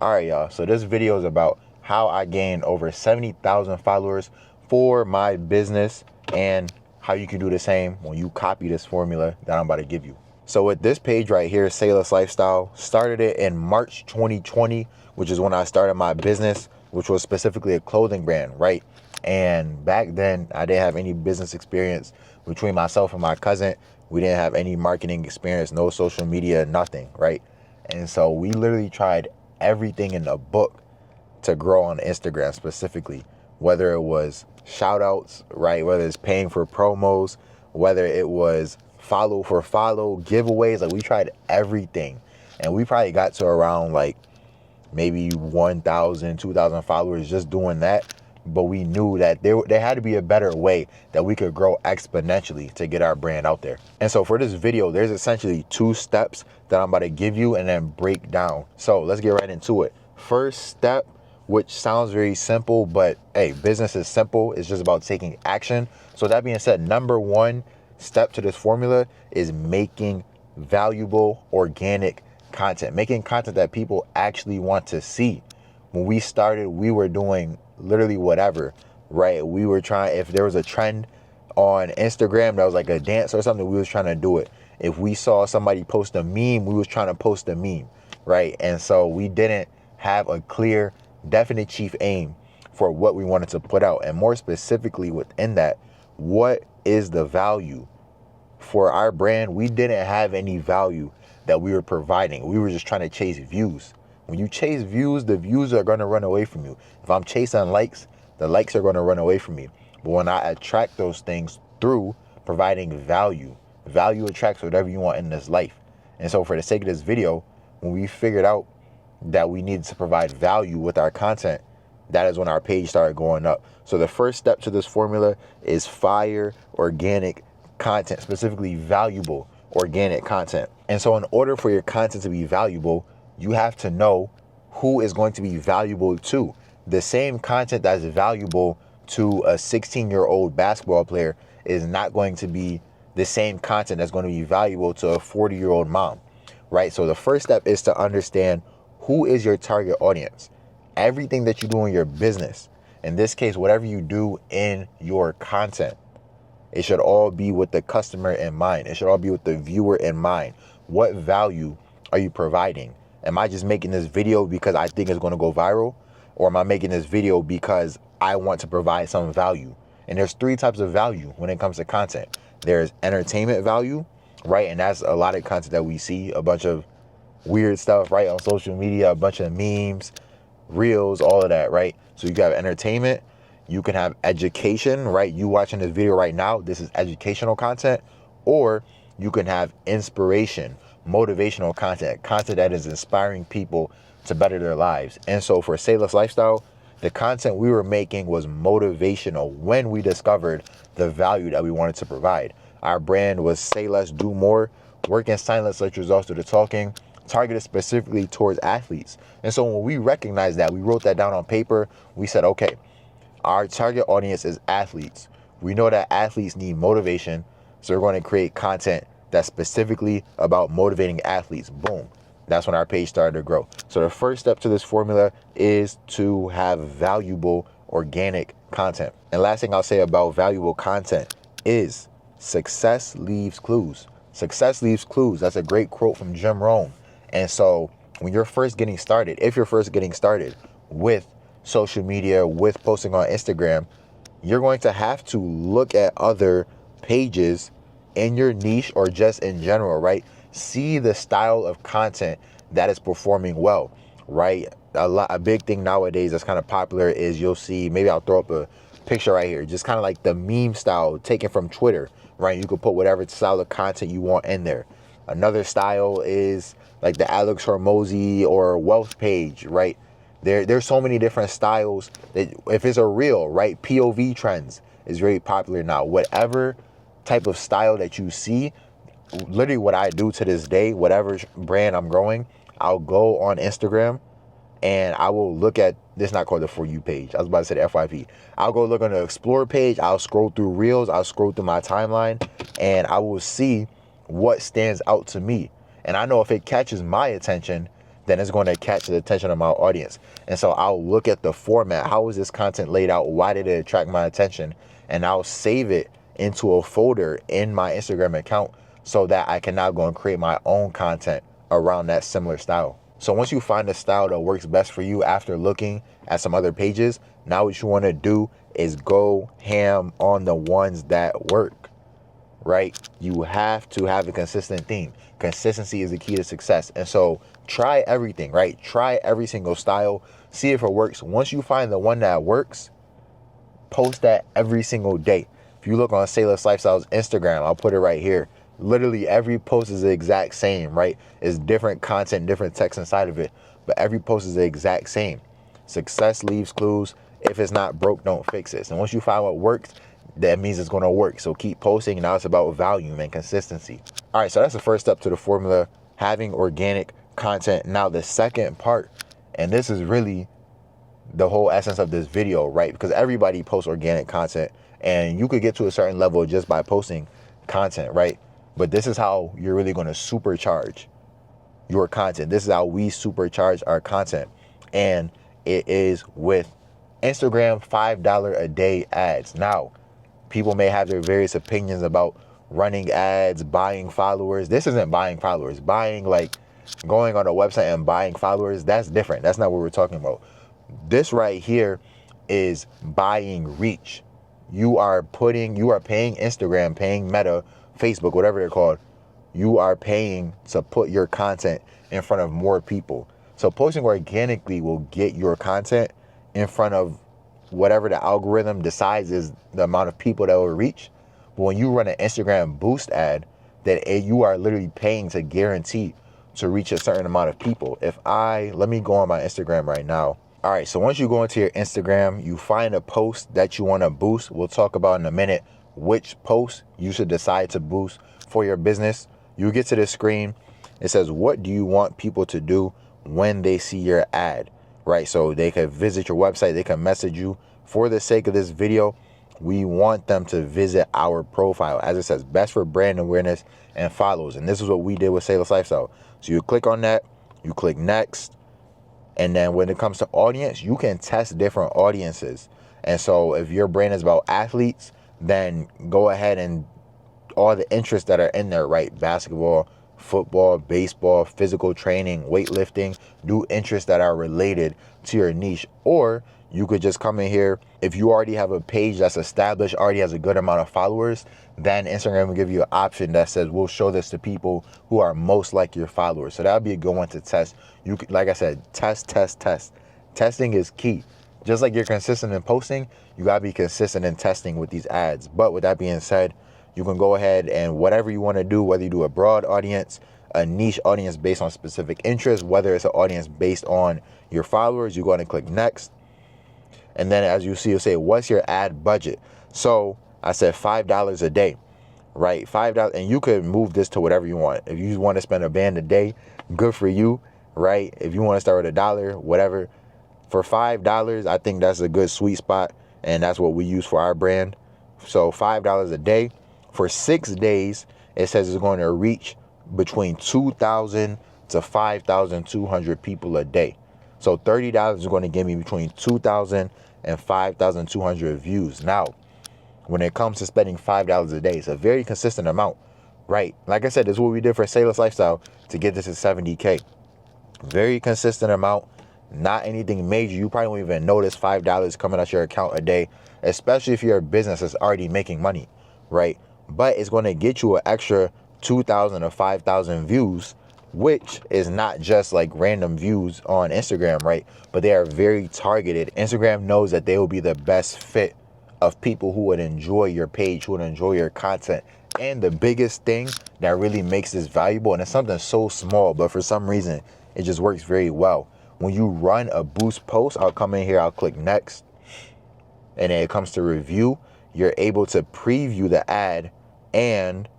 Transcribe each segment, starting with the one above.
All right, y'all. So this video is about how I gained over 70,000 followers for my business and how you can do the same when you copy this formula that I'm about to give you. So with this page right here, Say Less Lifestyle, started it in March 2020, which is when I started my business, which was specifically a clothing brand, right? And back then, I didn't have any business experience. Between myself and my cousin, we didn't have any marketing experience, no social media, nothing, right? And so we literally tried everything in the book to grow on Instagram specifically, whether it was shout outs, right? Whether it's paying for promos, whether it was follow for follow, giveaways. Like, we tried everything. And we probably got to around like maybe 1,000, 2,000 followers just doing that. But we knew that there had to be a better way that we could grow exponentially to get our brand out there. And so for this video, there's essentially 2 steps that I'm about to give you and then break down. So let's get right into it. First step, which sounds very simple, but hey, business is simple. It's just about taking action. So that being said, number 1 step to this formula is making valuable, organic content, making content that people actually want to see. When we started, we were doing literally whatever, right? We were trying, if there was a trend on Instagram that was like a dance or something, we was trying to do it. If we saw somebody post a meme, we was trying to post a meme, right? And so we didn't have a clear, definite chief aim for what we wanted to put out. And more specifically within that, what is the value for our brand? We didn't have any value that we were providing. We were just trying to chase views. When you chase views, the views are going to run away from you. If I'm chasing likes, the likes are going to run away from me. But when I attract those things through providing value, value attracts whatever you want in this life. And so for the sake of this video, when we figured out that we needed to provide value with our content, that is when our page started going up. So the first step to this formula is fire organic content, specifically valuable organic content. And so in order for your content to be valuable, you have to know who is going to be valuable to. The same content that's valuable to a 16-year-old basketball player is not going to be the same content that's going to be valuable to a 40-year-old mom, right? So the first step is to understand who is your target audience. Everything that you do in your business, in this case, whatever you do in your content, it should all be with the customer in mind. It should all be with the viewer in mind. What value are you providing? Am I just making this video because I think it's going to go viral? Or am I making this video because I want to provide some value? And there's 3 types of value when it comes to content. There's entertainment value, right? And that's a lot of content that we see, a bunch of weird stuff, right? On social media, a bunch of memes, reels, all of that, right? So you got entertainment. You can have education, right? You watching this video right now, this is educational content. Or you can have inspiration, motivational content, content that is inspiring people to better their lives. And so for Say Less Lifestyle, the content we were making was motivational when we discovered the value that we wanted to provide. Our brand was Say Less, Do More, work in silence, let results do the talking, targeted specifically towards athletes. And so when we recognized that, we wrote that down on paper. We said, okay, our target audience is athletes. We know that athletes need motivation, so we're going to create content that's specifically about motivating athletes. Boom. That's when our page started to grow. So the first step to this formula is to have valuable organic content. And last thing I'll say about valuable content is success leaves clues. Success leaves clues. That's a great quote from Jim Rohn. And so when you're first getting started, if you're first getting started with social media, with posting on Instagram, you're going to have to look at other pages in your niche or just in general, right? See the style of content that is performing well, right? A big thing nowadays that's kind of popular is you'll see, maybe I'll throw up a picture right here, just kind of like the meme style taken from Twitter, right? You can put whatever style of content you want in there. Another style is like the Alex Hormozy or wealth page, right? There's so many different styles that if it's a reel, right? POV trends is very popular now. Whatever type of style that you see, literally what I do to this day, whatever brand I'm growing, I'll go on Instagram and I will look at, this is not called the For You page. I was about to say the FYP. I'll go look on the Explore page. I'll scroll through reels. I'll scroll through my timeline and I will see what stands out to me. And I know if it catches my attention, then it's going to catch the attention of my audience. And so I'll look at the format. How is this content laid out? Why did it attract my attention? And I'll save it into a folder in my Instagram account so that I can now go and create my own content around that similar style. So once you find a style that works best for you after looking at some other pages, now what you want to do is go ham on the ones that work, right? You have to have a consistent theme. Consistency is the key to success. And so try everything, right? Try every single style, see if it works. Once you find the one that works, post that every single day. If you look on Sayless Lifestyle's Instagram, I'll put it right here. Literally every post is the exact same, right? It's different content, different text inside of it, but every post is the exact same. Success leaves clues. If it's not broke, don't fix it. And once you find what works, that means it's going to work. So keep posting. Now it's about volume and consistency. All right, so that's the first step to the formula, having organic content. Now the second part, and this is really the whole essence of this video, right? Because everybody posts organic content, and you could get to a certain level just by posting content, right? But this is how you're really going to supercharge your content. This is how we supercharge our content. And it is with Instagram $5 a day ads. Now, people may have their various opinions about running ads, buying followers. This isn't buying followers. Buying, like going on a website and buying followers, that's different. That's not what we're talking about. This right here is buying reach. You are paying Instagram, paying Meta, Facebook, whatever they're called. You are paying to put your content in front of more people. So posting organically will get your content in front of whatever the algorithm decides is the amount of people that will reach. But when you run an Instagram boost ad, that you are literally paying to guarantee to reach a certain amount of people. Let me go on my Instagram right now. All right, so once you go into your Instagram, you find a post that you want to boost. We'll talk about in a minute which post you should decide to boost for your business. You get to the screen. It says, what do you want people to do when they see your ad, right? So they can visit your website. They can message you. For the sake of this video, we want them to visit our profile. As it says, best for brand awareness and follows. And this is what we did with Sayless Lifestyle. So you click on that, you click next. And then when it comes to audience, you can test different audiences. And so if your brand is about athletes, then go ahead and all the interests that are in there, right? Basketball, football, baseball, physical training, weightlifting, do interests that are related to your niche. Or you could just come in here. If you already have a page that's established, already has a good amount of followers, then Instagram will give you an option that says, we'll show this to people who are most like your followers. So that would be a good one to test. You could, like I said, test. Testing is key. Just like you're consistent in posting, you got to be consistent in testing with these ads. But with that being said, you can go ahead and whatever you want to do, whether you do a broad audience, a niche audience based on specific interests, whether it's an audience based on your followers, you go ahead and click next. And then as you see, you'll say, what's your ad budget? So I said $5 a day, right? $5. And you could move this to whatever you want. If you want to spend a band a day, good for you, right? If you want to start with $1, whatever. For $5, I think that's a good sweet spot. And that's what we use for our brand. So $5 a day. For 6 days, it says it's going to reach between 2,000 to 5,200 people a day. So $30 is going to give me between 2,000 and 5,200 views. Now, when it comes to spending $5 a day, it's a very consistent amount, right? Like I said, this is what we did for Sayless Lifestyle to get this to 70K. Very consistent amount, not anything major. You probably won't even notice $5 coming out your account a day, especially if you're a business that's already making money, right? But it's going to get you an extra 2,000 or 5,000 views, which is not just like random views on Instagram, right? But they are very targeted. Instagram knows that they will be the best fit of people who would enjoy your page, who would enjoy your content. And the biggest thing that really makes this valuable, and it's something so small, but for some reason, it just works very well. When you run a boost post, I'll come in here, I'll click next. And then it comes to review. You're able to preview the ad, and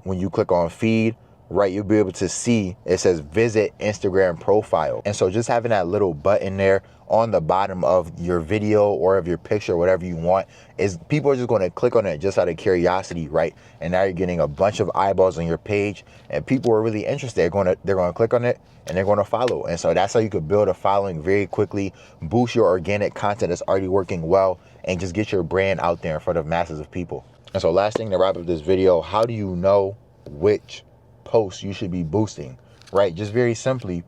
when you click on feed, right, you'll be able to see it says visit Instagram profile. And so just having that little button there on the bottom of your video or of your picture, whatever you want, is people are just going to click on it just out of curiosity, right? And now you're getting a bunch of eyeballs on your page, and people are really interested. They're going to click on it and they're going to follow. And so that's how you could build a following very quickly, boost your organic content that's already working well, and just get your brand out there in front of masses of people. And so last thing to wrap up this video, how do you know which posts you should be boosting, right? Just very simply,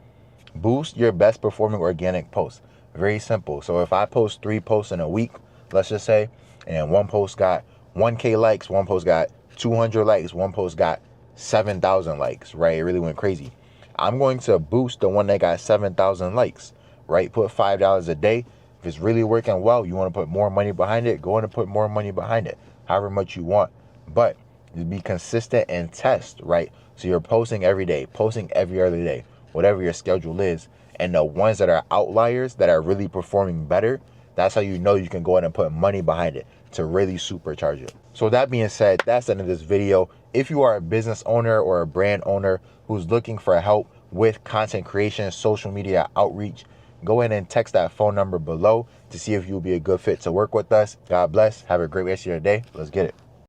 boost your best performing organic posts. Very simple. So if I post 3 posts in a week, let's just say, and one post got 1K likes, one post got 200 likes, one post got 7,000 likes, right? It really went crazy. I'm going to boost the one that got 7,000 likes, right? Put $5 a day. If it's really working well, you want to put more money behind it, go in and put more money behind it, however much you want. But just be consistent and test, right? So you're posting every day, posting every other day, whatever your schedule is. And the ones that are outliers that are really performing better, that's how you know you can go in and put money behind it to really supercharge it. So that being said, that's the end of this video. If you are a business owner or a brand owner who's looking for help with content creation, social media outreach, go ahead and text that phone number below to see if you'll be a good fit to work with us. God bless. Have a great rest of your day. Let's get it.